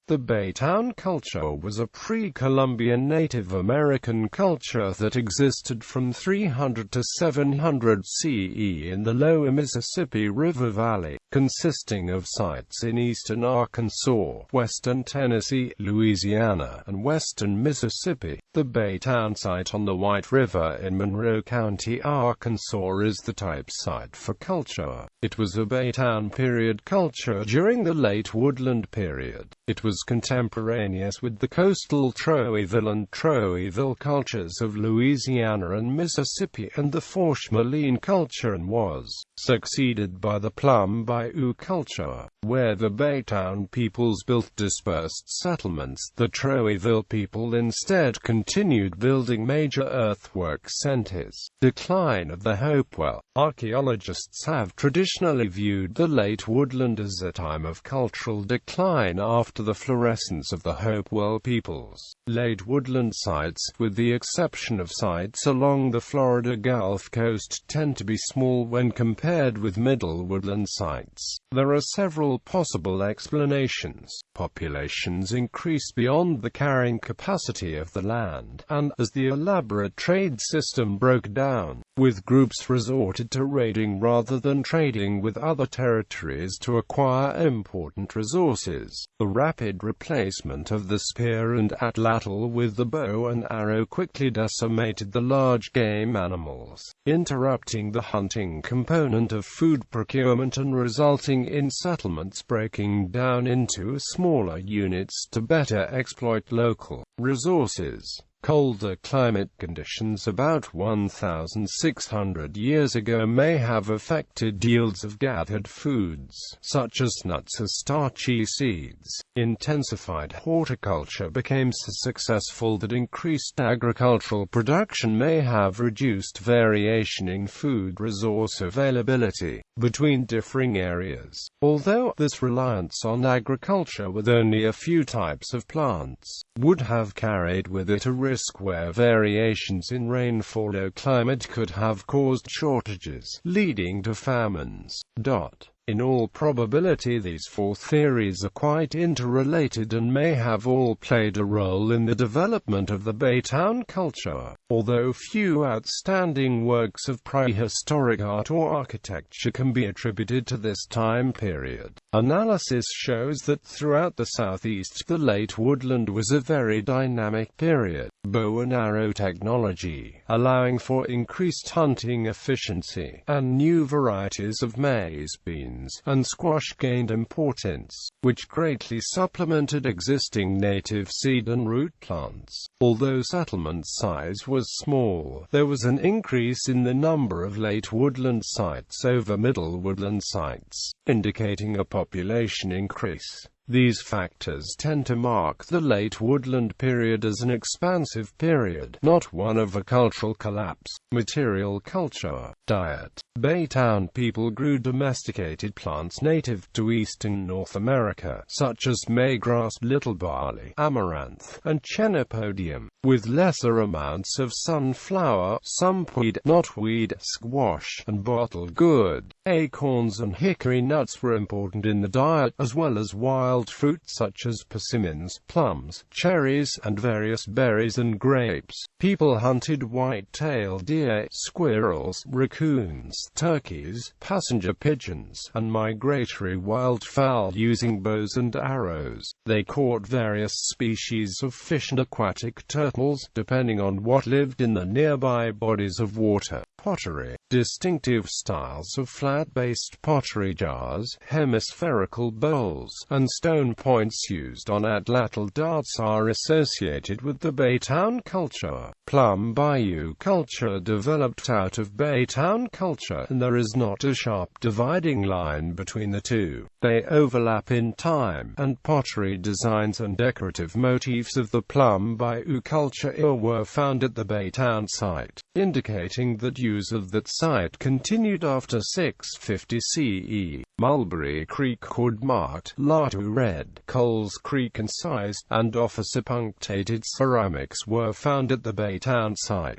The Baytown culture was a pre-Columbian Native American culture that existed from 300 to 700 CE in the lower Mississippi River Valley, consisting of sites in eastern Arkansas, western Tennessee, Louisiana, and western Mississippi. The Baytown site on the White River in Monroe County, Arkansas is the type site for culture. It was a Baytown period culture during the Late Woodland period. It was contemporaneous with the Coastal Troyville and Troyville cultures of Louisiana and Mississippi and the Fourche Maline culture, and was succeeded by the Plum Bayou culture, where the Baytown peoples built dispersed settlements. The Troyville people instead continued building major earthwork centers. Decline of the Hopewell. Archaeologists have traditionally viewed the Late Woodland as a time of cultural decline after the florescence of the Hopewell peoples. Late woodland sites, with the exception of sites along the Florida Gulf Coast, tend to be small when compared with middle woodland sites. There are several possible explanations. Populations increased beyond the carrying capacity of the land, and, as the elaborate trade system broke down, with groups resorted to raiding rather than trading with other territories to acquire important resources. The rapid replacement of the spear and atlatl with the bow and arrow quickly decimated the large game animals, interrupting the hunting component of food procurement and resulting in settlements breaking down into smaller units to better exploit local resources. Colder climate conditions about 1,600 years ago may have affected yields of gathered foods, such as nuts or starchy seeds. Intensified horticulture became so successful that increased agricultural production may have reduced variation in food resource availability between differing areas. Although this reliance on agriculture with only a few types of plants would have carried with it a risk where variations in rainfall or climate could have caused shortages, leading to famines. In all probability, these four theories are quite interrelated and may have all played a role in the development of the Baytown culture, although few outstanding works of prehistoric art or architecture can be attributed to this time period. Analysis shows that throughout the southeast, the Late Woodland was a very dynamic period. Bow and arrow technology, allowing for increased hunting efficiency, and new varieties of maize, beans, and squash gained importance, which greatly supplemented existing native seed and root plants. Although settlement size was small, there was an increase in the number of late woodland sites over middle woodland sites, indicating a population increase. These factors tend to mark the Late Woodland period as an expansive period, not one of a cultural collapse. Material culture. Diet. Baytown people grew domesticated plants native to eastern North America, such as maygrass, little barley, amaranth, and chenopodium, with lesser amounts of sunflower, sumpweed, knotweed, squash, and bottle gourd. Acorns and hickory nuts were important in the diet, as well as wild fruit such as persimmons, plums, cherries, and various berries and grapes. People hunted white-tailed deer, squirrels, raccoons, turkeys, passenger pigeons, and migratory wildfowl using bows and arrows. They caught various species of fish and aquatic turtles, depending on what lived in the nearby bodies of water. Pottery. Distinctive styles of flat-based pottery jars, hemispherical bowls, and stone points used on atlatl darts are associated with the Baytown culture. Plum Bayou culture developed out of Baytown culture, and there is not a sharp dividing line between the two. They overlap in time, and pottery designs and decorative motifs of the Plum Bayou culture were found at the Baytown site, indicating that use of that site continued after 650 CE. Mulberry Creek wood marked, Latu red, Coles Creek incised, and officer punctated ceramics were found at the Baytown site.